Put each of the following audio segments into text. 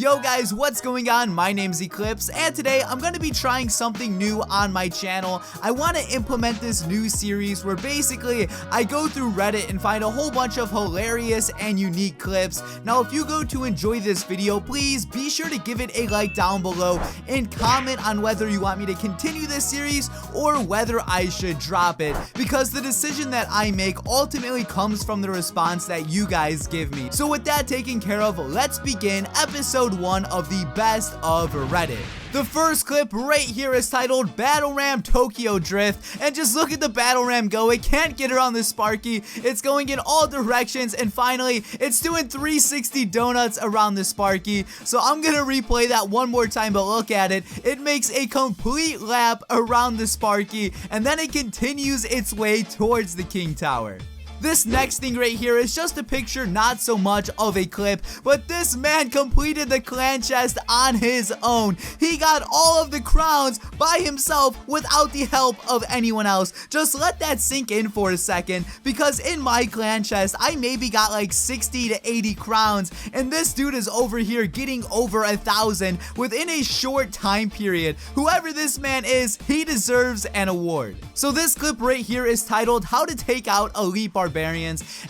Yo guys, what's going on? My name's Eclihpse, and today I'm going to be trying something new on my channel. I want to implement this new series where basically I go through Reddit and find a whole bunch of hilarious and unique clips. Now if you go to enjoy this video, please be sure to give it a like down below and comment on whether you want me to continue this series or whether I should drop it, because the decision that I make ultimately comes from the response that you guys give me. So with that taken care of, let's begin episode 1 of the best of Reddit. The first clip right here is titled Battle Ram Tokyo Drift, and just look at the battle ram go. It can't get around the Sparky. It's going in all directions, and finally it's doing 360 donuts around the Sparky. So I'm gonna replay that one more time, but look at it. It makes a complete lap around the Sparky, and then it continues its way towards the King Tower. This next thing right here is just a picture, not so much of a clip, but this man completed the clan chest on his own. He got all of the crowns by himself without the help of anyone else. Just let that sink in for a second, because in my clan chest, I maybe got like 60 to 80 crowns, and this dude is over here getting over 1,000 within a short time period. Whoever this man is, he deserves an award. So this clip right here is titled How to Take Out Elite Barbarians,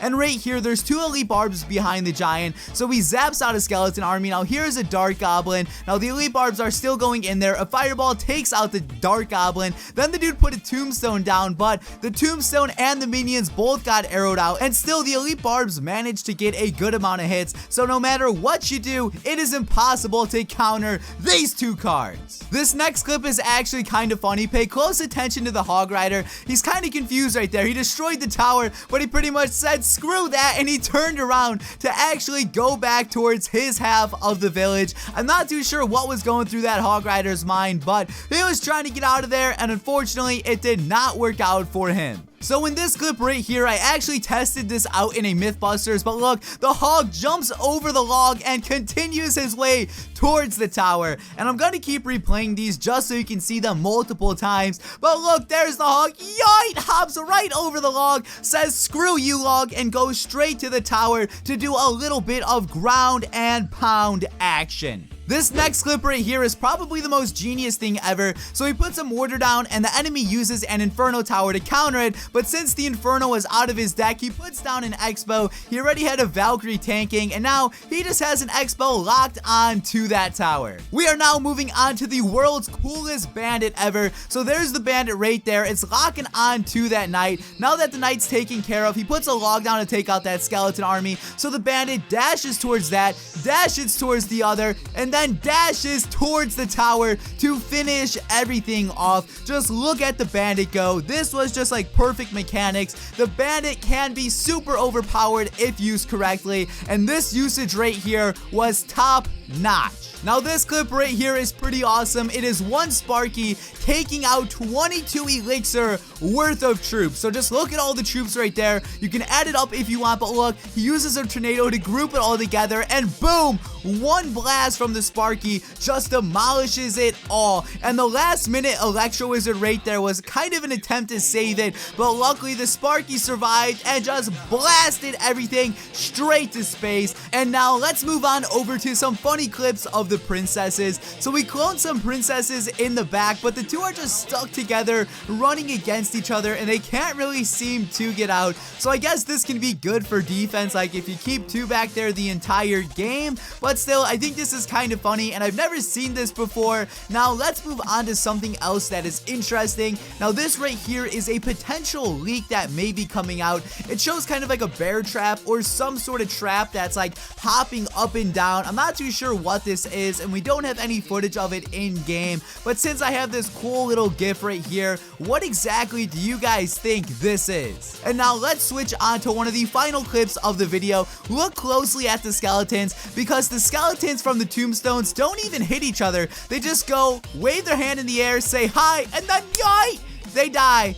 and right here there's 2 elite barbs behind the giant, so he zaps out a skeleton army. Now here's a dark goblin. Now the elite barbs are still going in there. A fireball takes out the dark goblin. Then the dude put a tombstone down, but the tombstone and the minions both got arrowed out, and still the elite barbs managed to get a good amount of hits. So no matter what you do, it is impossible to counter these 2 cards. This next clip is actually kind of funny. Pay close attention to the hog rider. He's kind of confused right there. He destroyed the tower, but he pretty much said screw that, and he turned around to actually go back towards his half of the village. I'm not too sure what was going through that hog rider's mind, but he was trying to get out of there, and unfortunately it did not work out for him. So in this clip right here, I actually tested this out in a Mythbusters, but look, the hog jumps over the log and continues his way towards the tower. And I'm gonna keep replaying these just so you can see them multiple times. But look, there's the hog. Yoit! Hops right over the log, says screw you log, and goes straight to the tower to do a little bit of ground and pound action. This next clip right here is probably the most genius thing ever. So he puts a mortar down, and the enemy uses an Inferno tower to counter it, but since the Inferno is out of his deck, he puts down an Expo. He already had a Valkyrie tanking, and now he just has an Expo locked on to that tower. We are now moving on to the world's coolest bandit ever. So there's the bandit right there. It's locking on to that knight. Now that the knight's taken care of, he puts a log down to take out that skeleton army. So the bandit dashes towards that, dashes towards the other, and then dashes towards the tower to finish everything off. Just look at the bandit go. This was just like perfect mechanics. The bandit can be super overpowered if used correctly, and this usage right here was top notch. Now this clip right here is pretty awesome. It is one Sparky taking out 22 elixir worth of troops. So just look at all the troops right there. You can add it up if you want, but look, he uses a tornado to group it all together, and boom, one blast from the Sparky just demolishes it all. And the last minute Electro Wizard right there was kind of an attempt to save it, but luckily the Sparky survived and just blasted everything straight to space. And now let's move on over to some funny clips of the princesses. So we cloned some princesses in the back, but the 2 are just stuck together running against each other, and they can't really seem to get out. So I guess this can be good for defense, like if you keep 2 back there the entire game, but still I think this is kind of funny, and I've never seen this before. Now let's move on to something else that is interesting. Now this right here is a potential leak that may be coming out. It shows kind of like a bear trap or some sort of trap that's like hopping up and down. I'm not too sure what this is, and we don't have any footage of it in game, but since I have this cool little gif right here, what exactly do you guys think this is? And now let's switch on to one of the final clips of the video. Look closely at the skeletons, because the skeletons from the tombstones don't even hit each other. They just go, wave their hand in the air, say hi, and then yoink! They die.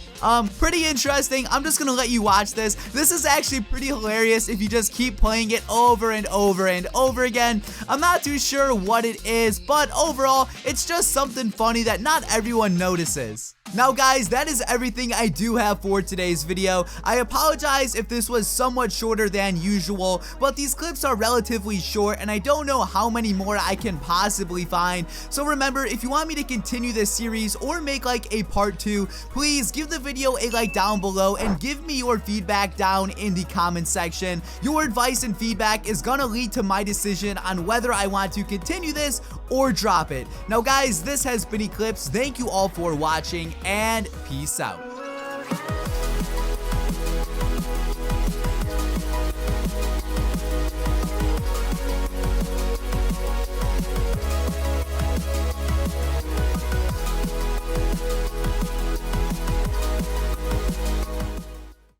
Pretty interesting. I'm just gonna let you watch this. This is actually pretty hilarious if you just keep playing it over and over and over again. I'm not too sure what it is, but overall, it's just something funny that not everyone notices. Now guys, that is everything I do have for today's video. I apologize if this was somewhat shorter than usual, but these clips are relatively short and I don't know how many more I can possibly find. So remember, if you want me to continue this series or make like a part 2, please give the video a like down below and give me your feedback down in the comment section. Your advice and feedback is gonna lead to my decision on whether I want to continue this or drop it. Now guys, this has been Eclihpse. Thank you all for watching and peace out.